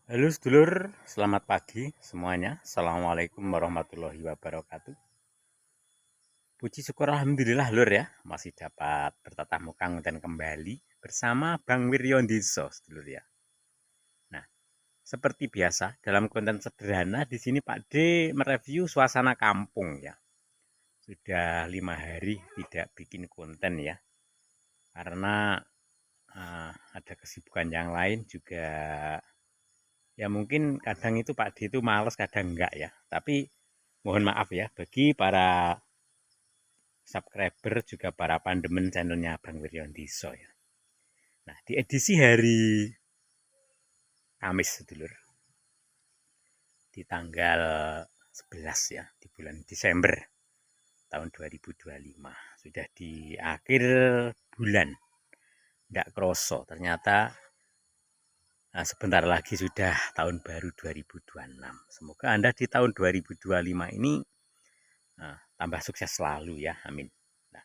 Halo sedulur, selamat pagi semuanya. Assalamualaikum warahmatullahi wabarakatuh. Puji syukur alhamdulillah lur ya, masih dapat bertatap muka dan kembali bersama Bang Wiryondiso sedulur ya. Nah, seperti biasa dalam konten sederhana di sini Pak D mereview suasana kampung ya. Sudah 5 hari tidak bikin konten ya, karena ada kesibukan yang lain juga. Ya mungkin kadang itu Pak D itu males, kadang enggak ya. Tapi mohon maaf ya bagi para subscriber juga para pandemen channelnya Bang Wiryondiso ya. Nah, di edisi hari Kamis sedulur, di tanggal 11 ya, di bulan Desember tahun 2025. Sudah di akhir bulan. Enggak kroso, ternyata sebentar lagi sudah tahun baru 2026. Semoga Anda di tahun 2025 ini tambah sukses selalu ya, amin. Nah,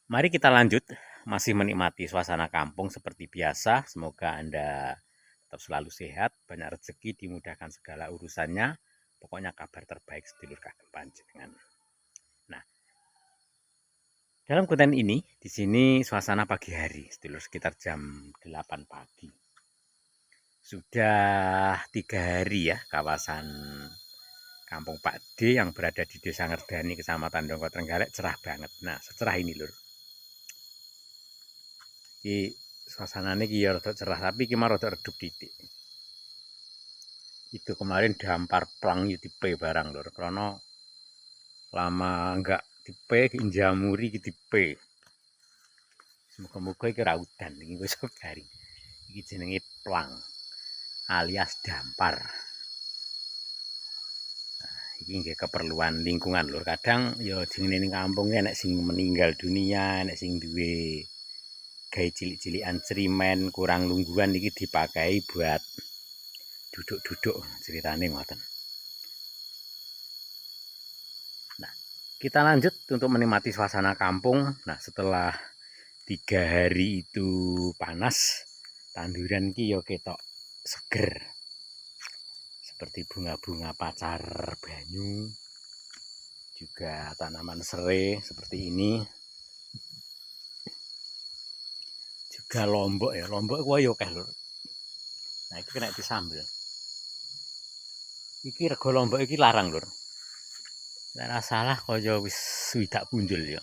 mari kita lanjut, masih menikmati suasana kampung seperti biasa. Semoga Anda tetap selalu sehat, banyak rezeki, dimudahkan segala urusannya. Pokoknya kabar terbaik sedulur kagem panjenengan. Nah, dalam konten ini, di sini suasana pagi hari, sedulur sekitar jam 8 pagi. Sudah 3 hari ya kawasan Kampung Pak D yang berada di Desa Ngerdani, Kecamatan Dongko Trenggalek cerah banget. Nah, secerah ini lur. Iki suasananya ki ya rada cerah, tapi ki mah rada redup titik. Itu kemarin dampar plang tipe barang lur, karena lama enggak tipe njamuri ki tipe. Semoga-moga iki ra udan iki wis garing. Iki jenenge plang alias dampar. Iki nggih keperluan lingkungan lur. Kadang ya jenenge ning kampung enek sing meninggal dunia, enek sing duwe gawe cilik-cilikan cerimen, kurang lungguhan iki dipakai buat duduk-duduk ceritane ngoten. Nah, kita lanjut untuk menikmati suasana kampung. Nah, setelah 3 hari itu panas, tanduran ki yo ketok seger. Seperti bunga-bunga pacar banyu, juga tanaman serai seperti ini. Juga lombok ya, lombok kuwi yo akeh lho. Nah, iki kena disambel. Iki rego lombok iki larang lur. Nek salah kaya wis swidak punjul ya.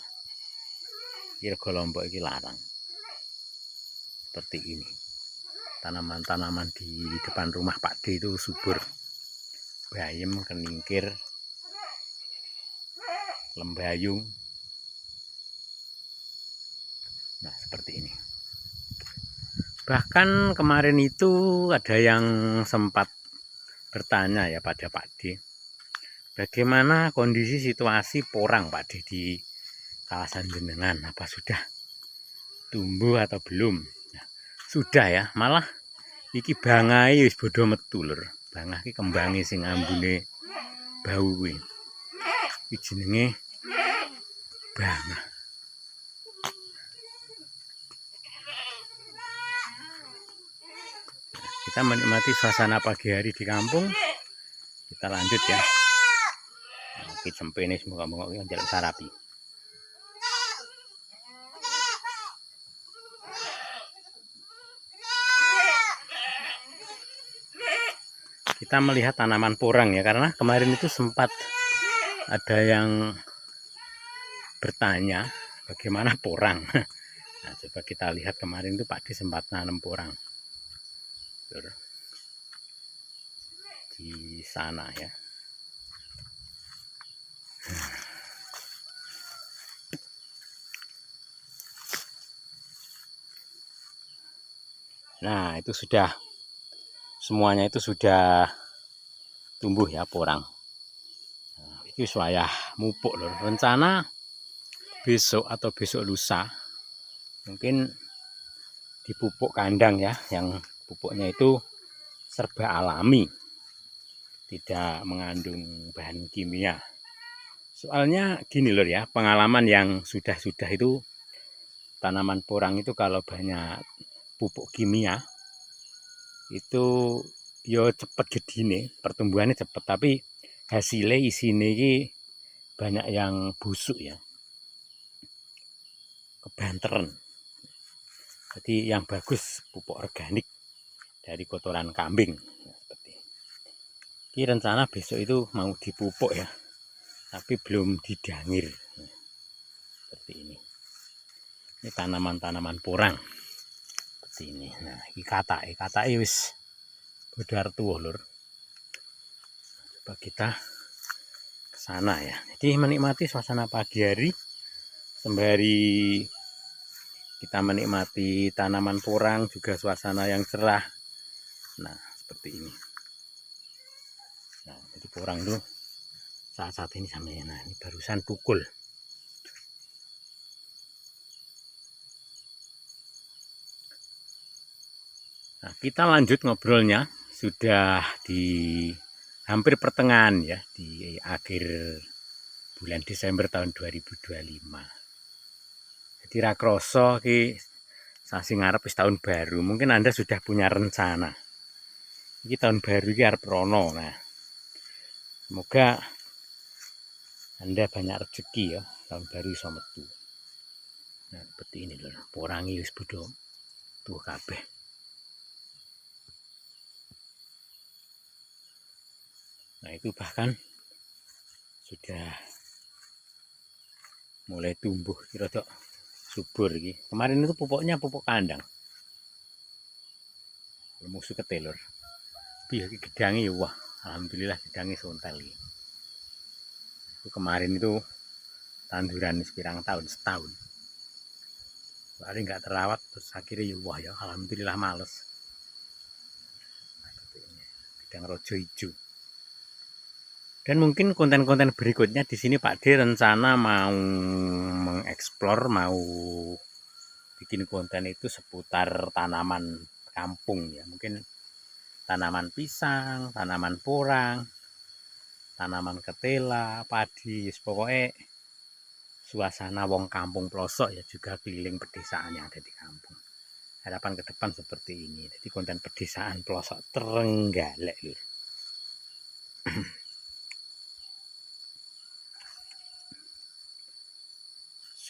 Iki rego lombok iki larang. Seperti ini. Tanaman-tanaman di depan rumah Pak D itu subur. Bayem, keningkir, lembayung. Nah, seperti ini. Bahkan kemarin itu ada yang sempat bertanya ya pada Pak D, bagaimana kondisi situasi porang Pak D di kawasan jenengan, apa sudah tumbuh atau belum? Nah, sudah ya, malah iki bangai wis bodo metu lur. Bangah iki kembange sing ambune bau kuwi. Iki jenenge bangah. Kita menikmati suasana pagi hari di kampung. Kita lanjut ya. Oke, cempene semoga-moga njaluk sarapi. Kita melihat tanaman porang ya, karena kemarin itu sempat ada yang bertanya bagaimana porang. Nah, coba kita lihat kemarin itu Pak D sempat nanam porang di sana ya. Nah, itu sudah semuanya itu sudah tumbuh ya porang. Nah, itu wayah mupuk lho. Rencana besok atau besok lusa mungkin dipupuk kandang ya, yang pupuknya itu serba alami, tidak mengandung bahan kimia. Soalnya gini lho ya, pengalaman yang sudah-sudah itu tanaman porang itu kalau banyak pupuk kimia itu yo cepet gedine, pertumbuhannya cepet, tapi hasilnya isine iki banyak yang busuk ya, kebanteran. Jadi yang bagus pupuk organik dari kotoran kambing. Nah, seperti ini rencana besok itu mau dipupuk ya, tapi belum didangir. Nah, seperti ini. Ini tanaman-tanaman porang. Seperti ini. Nah, ini kata wis bodar tuh lur. Coba kita ke sana ya. Jadi menikmati suasana pagi hari sembari kita menikmati tanaman porang, juga suasana yang cerah. Nah, seperti ini. Nah, jadi porang itu saat-saat ini sampai, nah ini barusan pukul. Nah, kita lanjut ngobrolnya, sudah di hampir pertengahan ya, di akhir bulan Desember tahun 2025. Jadi rakroso ki sasi ngarep wis tahun baru. Mungkin Anda sudah punya rencana. Ini tahun baru ki arep rono. Nah, semoga Anda banyak rezeki ya, tahun baru iso metu. Nah, seperti ini lho, porangi wis bodho tuh kabeh. Nah, itu bahkan sudah mulai tumbuh kira-kira subur iki. Kemarin itu pupuknya pupuk kandang. Musuh ketelur. Tapi ya gedange ya wah, alhamdulillah gedange sontel iki. Itu kemarin itu tanduran sepirang tahun, setahun. Soalnya nggak terawat terus akhirnya ya wah ya alhamdulillah males. Gedang rojo hijau. Dan mungkin konten-konten berikutnya di sini Pak D rencana mau mengeksplor, mau bikin konten itu seputar tanaman kampung ya. Mungkin tanaman pisang, tanaman porang, tanaman ketela, padi, pokoknya suasana wong kampung pelosok ya, juga keliling pedesaan yang ada di kampung. Harapan ke depan seperti ini. Jadi konten pedesaan pelosok Trenggalek lur.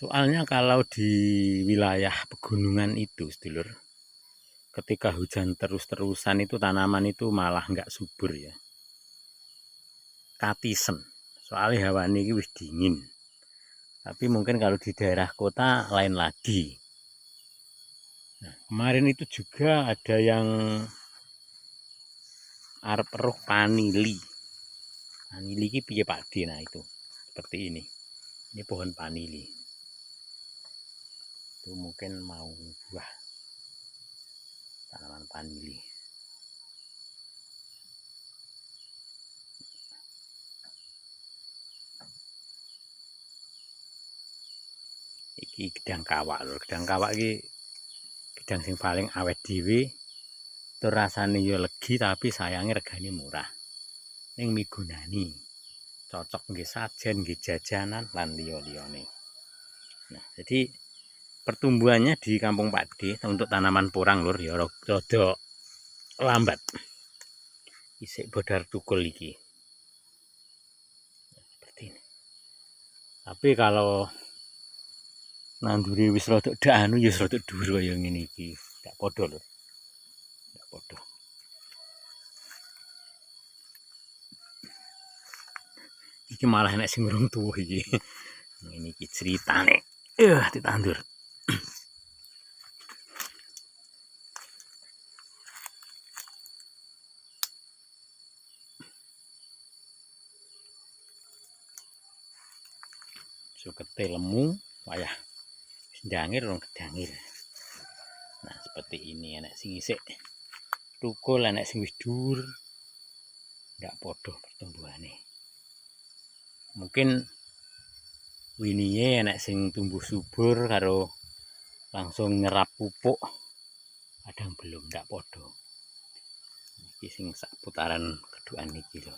Soalnya kalau di wilayah pegunungan itu, sedulur, ketika hujan terus-terusan itu tanaman itu malah nggak subur ya. Katisen. Soalnya hawa ini wis dingin. Tapi mungkin kalau di daerah kota lain lagi. Nah, kemarin itu juga ada yang arep eruh panili. Panili ini piye Pak D? Nah itu seperti ini. Ini pohon panili. Itu mungkin mau buah tanaman panili. Iki gedang kawak lho. Gedang kawak iki gedang sing paling awet dhewe. Tur rasane yo legi tapi sayangnya regane murah. Ning migunani. Cocok nggih sajen, nggih jajanan lan liya-liyane. Nah, jadi pertumbuhannya di Kampung Pak D untuk tanaman porang lur ya rada lambat. Isik bodar tukul iki. Nah, seperti ini. Tapi kalau nanduri wis rada anu ya rada dhuwur kaya ngene iki. Gak padha lur. Gak padha. Iki malah enek sing urung tuwa iki. Ini iki ceritane. Ditandur. Sukete lemu, wayah ndangir rong gedangir. Nah, seperti ini enek sing isik tukul, enek sing wis dhuwur. Ndak padha pertumbuhane. Mungkin winiye enek sing tumbuh subur karo langsung nyerap pupuk. Kadang belum ndak padha. Iki sing sak putaran keduan iki lho.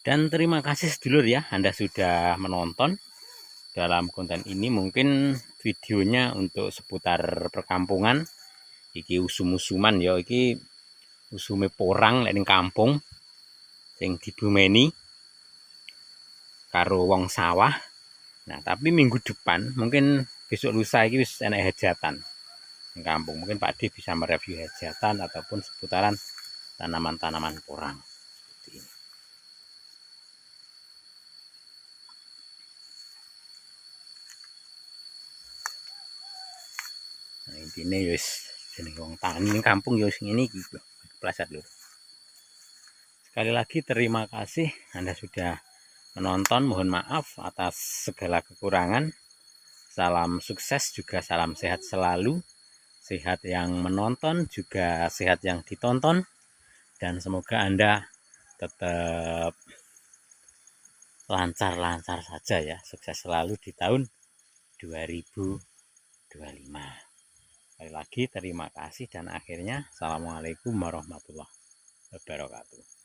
Dan terima kasih sedulur ya, Anda sudah menonton. Dalam konten ini mungkin videonya untuk seputar perkampungan. Iki usum-usuman ya, iki usume porang nek ning kampung sing dibumeni karo wong sawah. Nah, tapi minggu depan mungkin besok lusa iki wis enek hajatan ning kampung. Mungkin Pak D bisa mereview hajatan ataupun seputaran tanaman-tanaman porang seperti ini. Nah, intinya ya wis jeneng wong tani ning kampung ya wis ngene iki. Pleset lho. Sekali lagi terima kasih Anda sudah menonton. Mohon maaf atas segala kekurangan. Salam sukses juga salam sehat selalu. Sehat yang menonton juga sehat yang ditonton. Dan semoga Anda tetap lancar-lancar saja ya. Sukses selalu di tahun 2025. Sekali lagi terima kasih dan akhirnya Assalamualaikum warahmatullahi wabarakatuh.